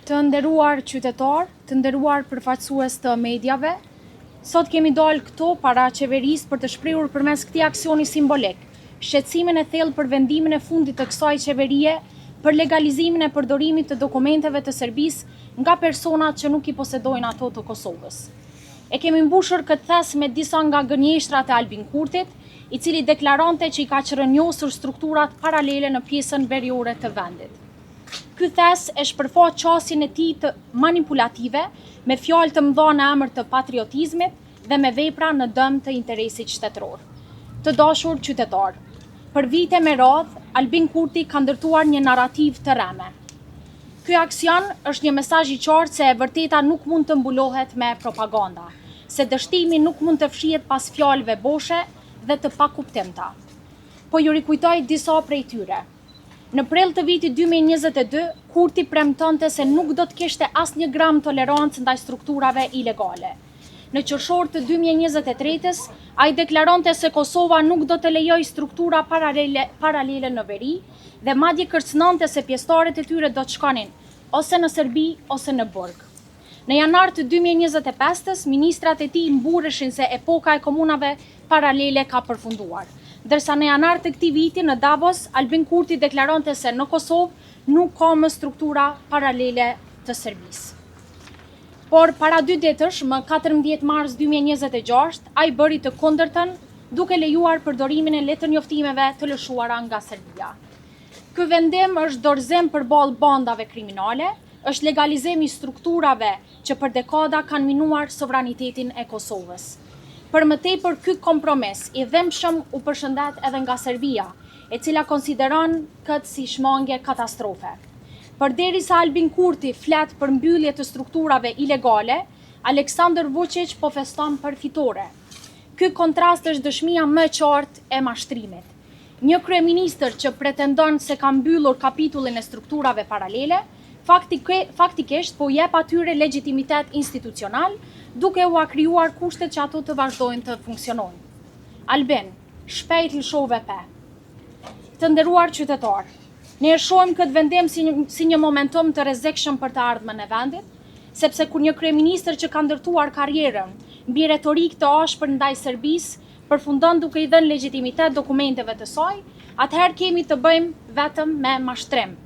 Të nderuar qytetar, të nderuar përfaqësues të mediave, sot kemi dalë këtu para qeverisë për të shprehur përmes këtij aksioni simbolik shqetësimin e thellë për vendimin e fundit të kësaj qeverie për legalizimin e përdorimit të dokumenteve të Serbisë nga personat që nuk i posedojnë ato të Kosovës. E kemi mbushur këtë thes me disa nga gënjeshtrat e Albin Kurtit, i cili deklarante që i ka qërënjosur strukturat paralele në pjesën veriore të vendit. Ky thes e shpërfaq qasjen e tij të manipulative me fjalë të mëdha në emër të patriotizmit dhe me vepra në dëm të interesit shtetëror. Të dashur qytetar, për vite me radhë, Albin Kurti ka ndërtuar një narrativ të rreme. Ky aksion është një mesazh i qartë se e vërteta nuk mund të mbulohet me propaganda, se dështimi nuk mund të fshihet pas fjalëve boshe dhe të pakuptimta. Po ju rikujtoj disa prej tyre. Në prill të vitit 2022, Kurti premtonte se nuk do të kishte asnjë gram tolerancë ndaj strukturave ilegale. Në qershor të 2023-s, ai deklaronte se Kosova nuk do të lejojë struktura paralele në veri dhe madje kërcënonte se pjesëtarët e tyre do të shkonin ose në Serbi ose në burg. Në janar të 2025-s, ministrat e tij mburreshin se epoka e komunave paralele ka përfunduar. Dërsa në janar të këtij viti në Davos, Albin Kurti deklaronte se në Kosovë nuk ka më struktura paralele të Serbisë. Por para 2 ditësh, më 14 mars 2026, ai bëri të kundërtën, duke lejuar përdorimin e letërnjoftimeve të lëshuara nga Serbia. Ky vendim është dorëzim përballë bandave kriminale, është legalizim i strukturave që për dekada kanë minuar sovranitetin e Kosovës. Për më tepër, ky kompromis i dhëmshëm u përshëndet edhe nga Serbia, e cila konsideron këtë si shmangje katastrofe. Përderisa Albin Kurti flet për mbyllje të strukturave ilegale, Aleksandar Vučić po feston për fitore. Ky kontrast është dëshmia më e qartë e mashtrimit. Një kryeministër që pretendon se ka mbyllur kapitullin e strukturave paralele, faktikisht po jep atyre legjitimitet institucional, duke u krijuar kushtet që ato të vazhdojnë të funksionojnë. Albin, shpejt lëshove pe. Të nderuar qytetar, ne e shohim këtë vendim si një momentum të rrezikshëm për të ardhmen e vendit, sepse kur një kryeministër që ka ndërtuar karrierën mbi retorik të ashpër ndaj Serbisë përfundon duke i dhënë legjitimitet dokumenteve të saj, atëherë kemi të bëjmë vetëm me mashtrim.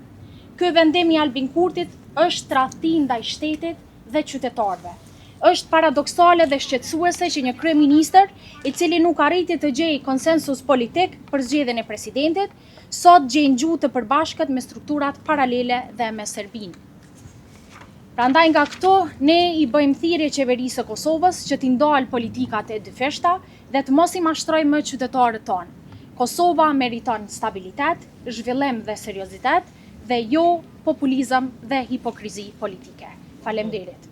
Ky vendim i Albin Kurtit është tradhti ndaj shtetit dhe qytetarëve. Është paradoksale dhe shqetësuese që një kryeministër, i cili nuk arriti të gjejë konsensus politik për zgjedhjen e presidentit, sot gjejnë gjuhë të përbashkët me strukturat paralele dhe me Serbinë. Prandaj nga këto, ne i bëjmë thirrje qeverisë së Kosovës që t'i ndalë politikat e dyfishta dhe të mos i mashtrojë më qytetarët tonë. Kosova meriton stabilitet, zhvillim dhe seriozitet, dhe jo populizëm dhe hipokrizi politike. Faleminderit.